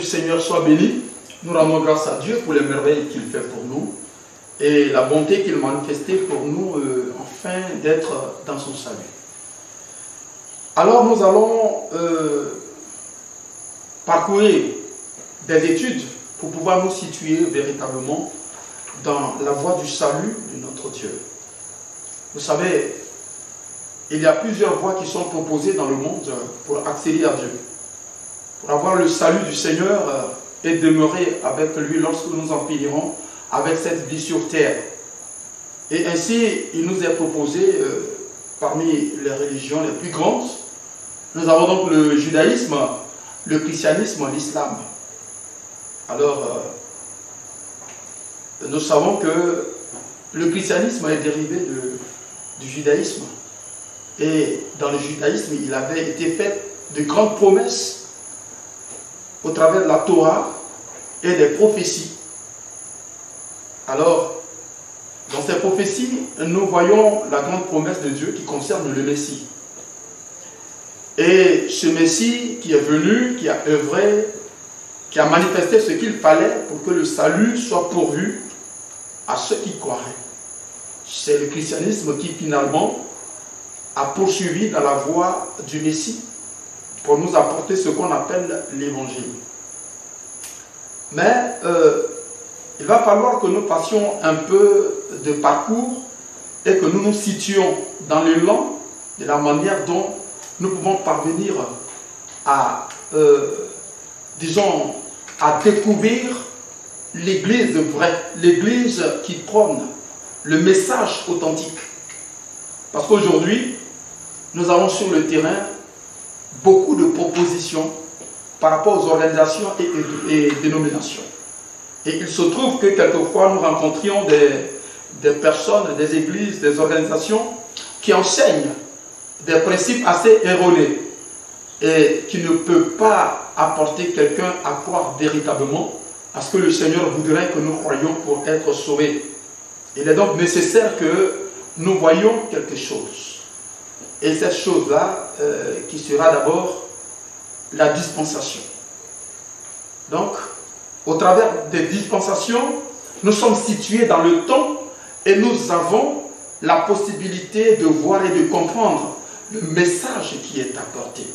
Seigneur soit béni. Nous rendons grâce à Dieu pour les merveilles qu'il fait pour nous et la bonté qu'il manifestait pour nous afin d'être dans son salut. Alors nous allons parcourir des études pour pouvoir nous situer véritablement dans la voie du salut de notre Dieu. Vous savez, il y a plusieurs voies qui sont proposées dans le monde pour accéder à Dieu, pour avoir le salut du Seigneur et demeurer avec lui lorsque nous en finirons avec cette vie sur terre. Et ainsi, il nous est proposé parmi les religions les plus grandes. Nous avons donc le judaïsme, le christianisme, l'islam. Alors, nous savons que le christianisme est dérivé du judaïsme. Et dans le judaïsme, il avait été fait de grandes promesses au travers de la Torah et des prophéties. Alors, dans ces prophéties, nous voyons la grande promesse de Dieu qui concerne le Messie. Et ce Messie qui est venu, qui a œuvré, qui a manifesté ce qu'il fallait pour que le salut soit pourvu à ceux qui croiraient. C'est le christianisme qui finalement a poursuivi dans la voie du Messie pour nous apporter ce qu'on appelle l'évangile. Mais il va falloir que nous passions un peu de parcours et que nous nous situions dans l'élan de la manière dont nous pouvons parvenir à, disons, à découvrir l'Église vraie, l'Église qui prône le message authentique. Parce qu'aujourd'hui, nous avons sur le terrain beaucoup de propositions par rapport aux organisations et dénominations. Et il se trouve que quelquefois nous rencontrions des personnes, des églises, des organisations qui enseignent des principes assez erronés et qui ne peuvent pas apporter quelqu'un à croire véritablement à ce que le Seigneur voudrait que nous croyions pour être sauvés. Il est donc nécessaire que nous voyions quelque chose. Et cette chose-là, qui sera d'abord la dispensation. Donc, au travers des dispensations, nous sommes situés dans le temps et nous avons la possibilité de voir et de comprendre le message qui est apporté.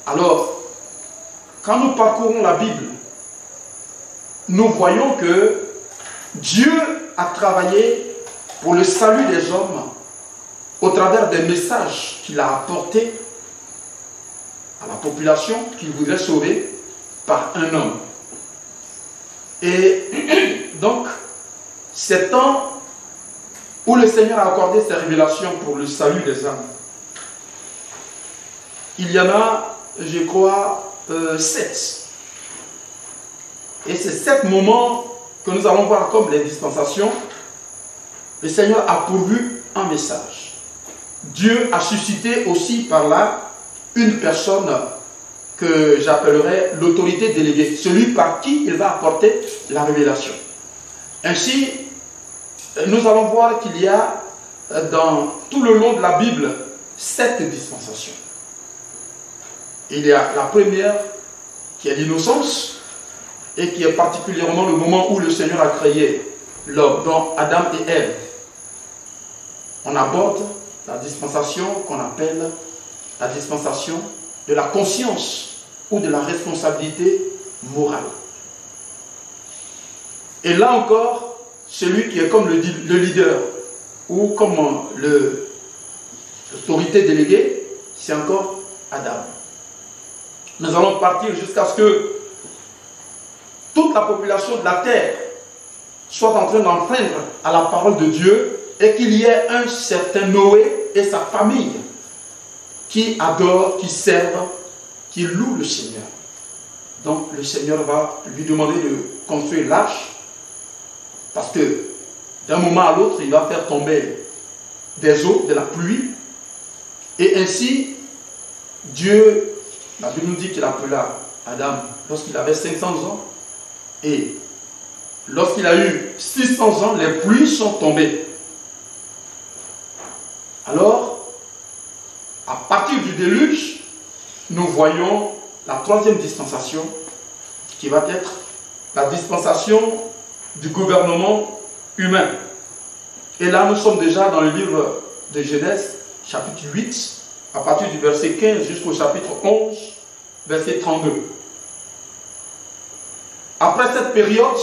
Alors, quand nous parcourons la Bible, nous voyons que Dieu a travaillé pour le salut des hommes au travers des messages qu'il a apportés à la population qu'il voudrait sauver par un homme. Et donc, c'est temps où le Seigneur a accordé ses révélations pour le salut des âmes. Il y en a, je crois, 7. Et ces 7 moments que nous allons voir comme les dispensations, le Seigneur a pourvu un message. Dieu a suscité aussi par là une personne que j'appellerais l'autorité déléguée, celui par qui il va apporter la révélation. Ainsi, nous allons voir qu'il y a dans tout le long de la Bible 7 dispensations. Il y a la première qui est l'innocence et qui est particulièrement le moment où le Seigneur a créé l'homme, donc Adam et Ève. On aborde la dispensation qu'on appelle la dispensation de la conscience ou de la responsabilité morale. Et là encore, celui qui est comme le leader ou comme l'autorité déléguée, c'est encore Adam. Nous allons partir jusqu'à ce que toute la population de la terre soit en train d'enfreindre à la parole de Dieu et qu'il y ait un certain Noé et sa famille qui adorent, qui servent, qui louent le Seigneur. Donc le Seigneur va lui demander de construire l'arche parce que d'un moment à l'autre, il va faire tomber des eaux, de la pluie. Et ainsi, Dieu, la Bible nous dit qu'il appela Adam lorsqu'il avait 500 ans. Et lorsqu'il a eu 600 ans, les pluies sont tombées. Alors, à partir du déluge, nous voyons la troisième dispensation qui va être la dispensation du gouvernement humain. Et là, nous sommes déjà dans le livre de Genèse, chapitre 8, à partir du verset 15 jusqu'au chapitre 11, verset 32. Après cette période,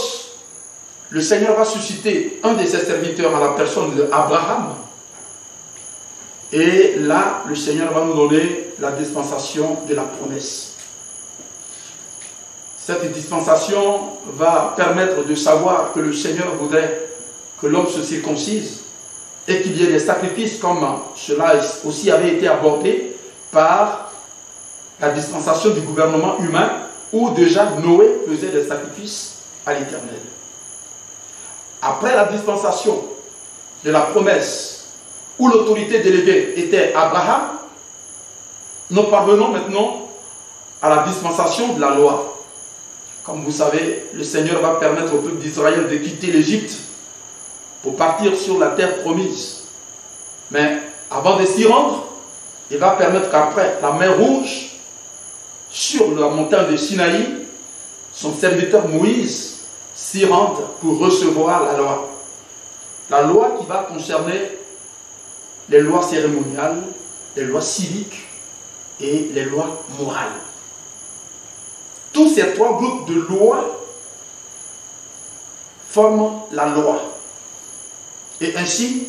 le Seigneur va susciter un de ses serviteurs à la personne d'Abraham. Et là, le Seigneur va nous donner la dispensation de la promesse. Cette dispensation va permettre de savoir que le Seigneur voudrait que l'homme se circoncise et qu'il y ait des sacrifices comme cela aussi avait été abordé par la dispensation du gouvernement humain où déjà Noé faisait des sacrifices à l'Éternel. Après la dispensation de la promesse où l'autorité déléguée était Abraham, nous parvenons maintenant à la dispensation de la loi. Comme vous savez, le Seigneur va permettre au peuple d'Israël de quitter l'Égypte pour partir sur la terre promise. Mais avant de s'y rendre, il va permettre qu'après la mer Rouge, sur la montagne de Sinaï, son serviteur Moïse s'y rende pour recevoir la loi. La loi qui va concerner les lois cérémoniales, les lois civiques et les lois morales. Tous ces trois groupes de lois forment la loi. Et ainsi,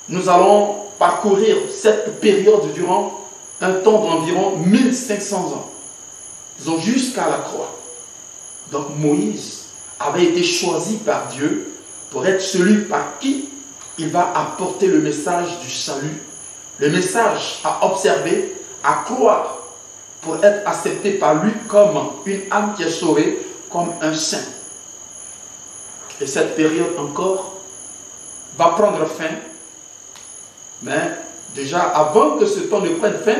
nous allons parcourir cette période durant un temps d'environ 1500 ans. Disons jusqu'à la croix. Donc Moïse avait été choisi par Dieu pour être celui par qui il va apporter le message du salut, le message à observer, à croire, pour être accepté par lui comme une âme qui est sauvée, comme un saint. Et cette période encore va prendre fin, mais déjà avant que ce temps ne prenne fin,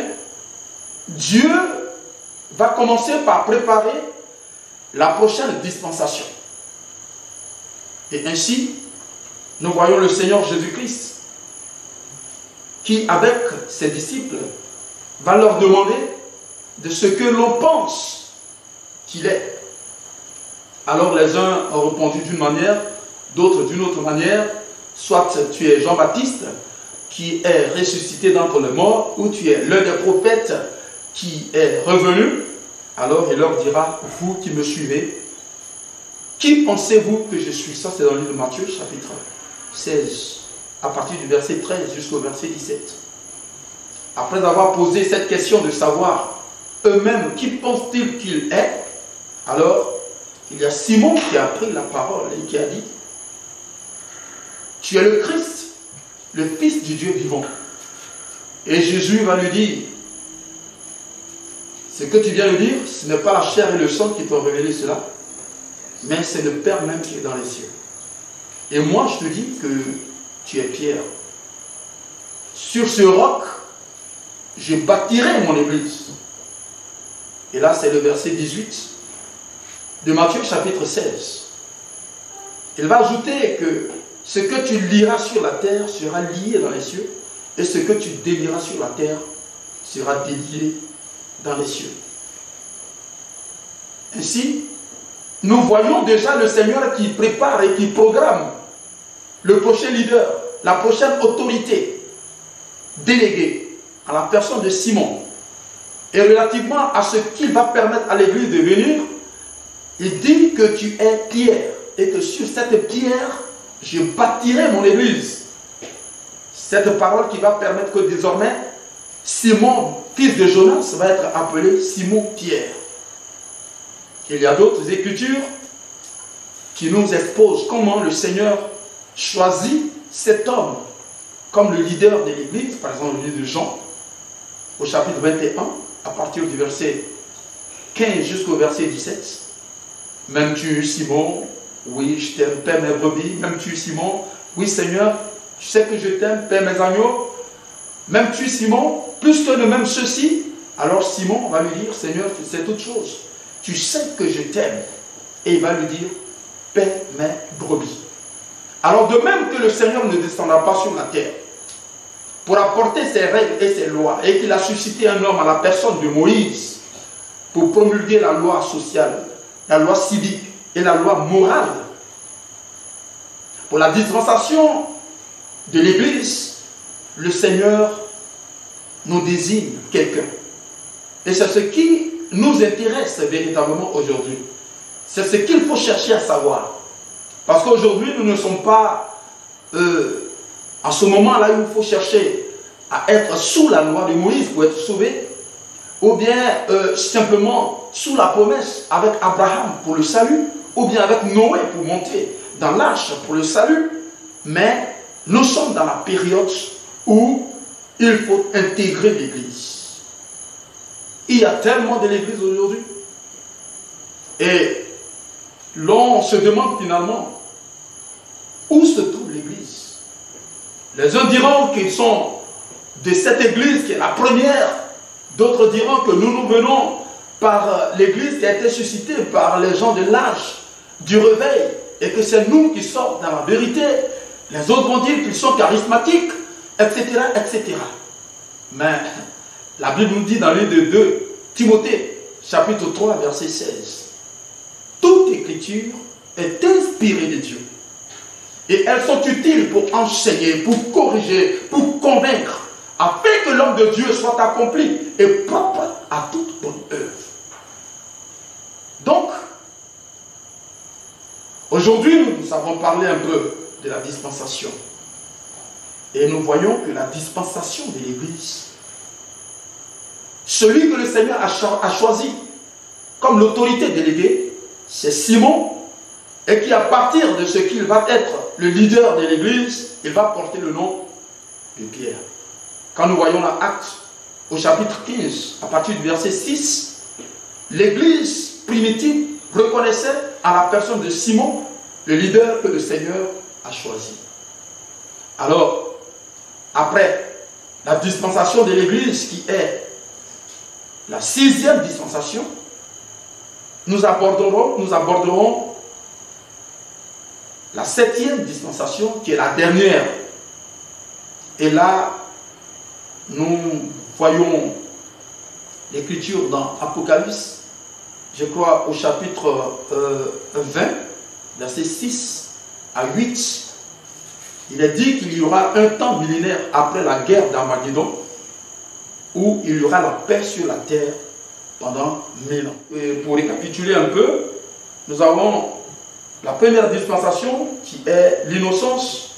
Dieu va commencer par préparer la prochaine dispensation. Et ainsi, nous voyons le Seigneur Jésus-Christ qui, avec ses disciples, va leur demander de ce que l'on pense qu'il est. Alors les uns ont répondu d'une manière, d'autres d'une autre manière. Soit tu es Jean-Baptiste qui est ressuscité d'entre les morts, ou tu es l'un des prophètes qui est revenu. Alors il leur dira, vous qui me suivez, qui pensez-vous que je suis? Ça c'est dans le livre de Matthieu, chapitre 16, à partir du verset 13 jusqu'au verset 17. Après avoir posé cette question de savoir eux-mêmes qui pensent-ils qu'il est, alors il y a Simon qui a pris la parole et qui a dit, tu es le Christ, le Fils du Dieu vivant. Et Jésus va lui dire, ce que tu viens de dire, ce n'est pas la chair et le sang qui t'ont révélé cela, mais c'est le Père même qui est dans les cieux. Et moi, je te dis que tu es Pierre. Sur ce roc, je bâtirai mon église. Et là, c'est le verset 18 de Matthieu chapitre 16. Il va ajouter que ce que tu liras sur la terre sera lié dans les cieux, et ce que tu délieras sur la terre sera délié dans les cieux. Ainsi, nous voyons déjà le Seigneur qui prépare et qui programme le prochain leader, la prochaine autorité déléguée à la personne de Simon. Et relativement à ce qu'il va permettre à l'église de venir, il dit que tu es Pierre et que sur cette pierre, je bâtirai mon église. Cette parole qui va permettre que désormais, Simon, fils de Jonas, va être appelé Simon-Pierre. Il y a d'autres écritures qui nous exposent comment le Seigneur choisit cet homme comme le leader de l'église, par exemple le livre de Jean, au chapitre 21, à partir du verset 15 jusqu'au verset 17. M'aimes-tu, Simon? Oui, je t'aime, paie mes brebis. M'aimes-tu, Simon? Oui, Seigneur, tu sais que je t'aime, paie mes agneaux. M'aimes-tu, Simon? Plus que ne m'aime ceci. Alors Simon va lui dire, Seigneur, tu sais toutes choses. Tu sais que je t'aime. Et il va lui dire, paie mes brebis. Alors de même que le Seigneur ne descendra pas sur la terre pour apporter ses règles et ses lois, et qu'il a suscité un homme à la personne de Moïse pour promulguer la loi sociale, la loi civique et la loi morale. Pour la dispensation de l'Église, le Seigneur nous désigne quelqu'un. Et c'est ce qui nous intéresse véritablement aujourd'hui. C'est ce qu'il faut chercher à savoir. Parce qu'aujourd'hui, nous ne sommes pas en ce moment-là où il faut chercher à être sous la loi de Moïse pour être sauvé, ou bien simplement sous la promesse avec Abraham pour le salut, ou bien avec Noé pour monter dans l'arche pour le salut. Mais nous sommes dans la période où il faut intégrer l'Église. Il y a tellement de l'Église aujourd'hui. Et l'on se demande finalement où se trouve l'Église. Les uns diront qu'ils sont de cette Église qui est la première. D'autres diront que nous venons par l'Église qui a été suscitée par les gens de l'âge du réveil et que c'est nous qui sommes dans la vérité. Les autres vont dire qu'ils sont charismatiques, etc., etc. Mais la Bible nous dit dans le livre de 2 Timothée, chapitre 3, verset 16, toute écriture est inspirée de Dieu. Et elles sont utiles pour enseigner, pour corriger, pour convaincre, afin que l'homme de Dieu soit accompli et propre à toute bonne œuvre. Donc, aujourd'hui, nous avons parlé un peu de la dispensation. Et nous voyons que la dispensation de l'Église, celui que le Seigneur a choisi comme l'autorité déléguée, c'est Simon, et qui à partir de ce qu'il va être le leader de l'Église, il va porter le nom de Pierre. Quand nous voyons dans Actes, au chapitre 15, à partir du verset 6, l'Église primitive reconnaissait à la personne de Simon le leader que le Seigneur a choisi. Alors, après la dispensation de l'Église qui est la 6e dispensation, nous aborderons la 7e dispensation qui est la dernière. Et là, nous voyons l'écriture dans Apocalypse, je crois au chapitre 20, versets 6 à 8. Il est dit qu'il y aura un temps millénaire après la guerre d'Armageddon où il y aura la paix sur la terre pendant 1000 ans. Et pour récapituler un peu, nous avons la première dispensation qui est l'innocence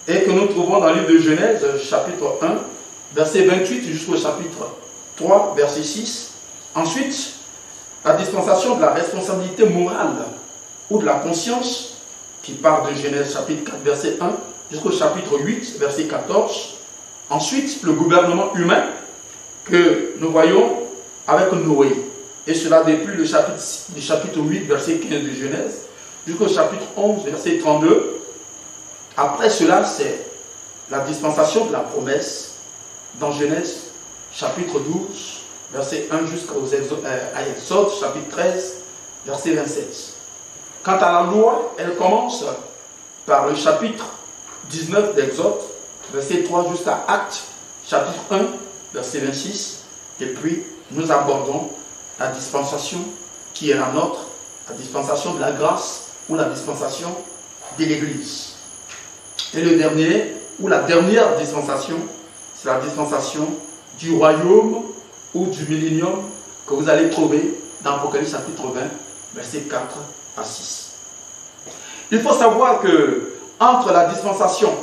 et que nous trouvons dans le livre de Genèse, chapitre 1, verset 28 jusqu'au chapitre 3, verset 6. Ensuite, la dispensation de la responsabilité morale ou de la conscience qui part de Genèse chapitre 4, verset 1 jusqu'au chapitre 8, verset 14. Ensuite, le gouvernement humain que nous voyons avec Noé. Et cela depuis le chapitre 8, verset 15 de Genèse, jusqu'au chapitre 11, verset 32. Après cela, c'est la dispensation de la promesse dans Genèse, chapitre 12, verset 1 jusqu'au Exode, chapitre 13, verset 27. Quant à la loi, elle commence par le chapitre 19 d'Exode, verset 3 jusqu'à Actes, chapitre 1, verset 26. Et puis, nous abordons la dispensation qui est la nôtre, la dispensation de la grâce ou la dispensation de l'Église. Et le dernier, ou la dernière dispensation, c'est la dispensation du royaume ou du millénium que vous allez trouver dans Apocalypse chapitre 20, versets 4 à 6. Il faut savoir que entre la dispensation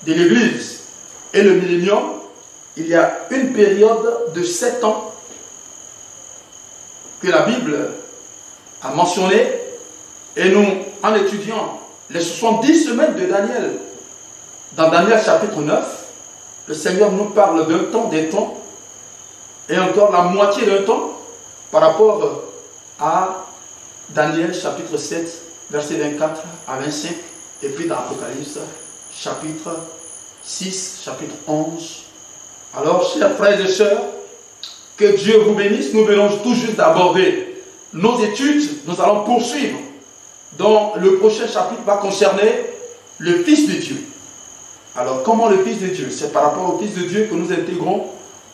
de l'Église et le millénium, il y a une période de 7 ans que la Bible a mentionné, et nous, en étudiant les 70 semaines de Daniel, dans Daniel chapitre 9, le Seigneur nous parle d'un temps, des temps, et encore la moitié d'un temps par rapport à Daniel chapitre 7, verset 24 à 25, et puis dans Apocalypse chapitre 6, chapitre 11. Alors, chers frères et sœurs, que Dieu vous bénisse. Nous venons tout juste d'aborder nos études. Nous allons poursuivre. Donc, le prochain chapitre va concerner le Fils de Dieu. Alors, comment le Fils de Dieu? C'est par rapport au Fils de Dieu que nous intégrons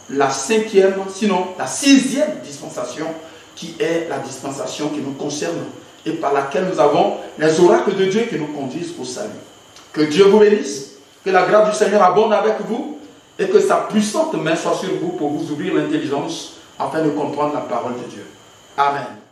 la 5e, sinon la 6e dispensation, qui est la dispensation qui nous concerne, et par laquelle nous avons les oracles de Dieu qui nous conduisent au salut. Que Dieu vous bénisse, que la grâce du Seigneur abonde avec vous et que sa puissante main soit sur vous pour vous ouvrir l'intelligence afin de comprendre la parole de Dieu. Amen.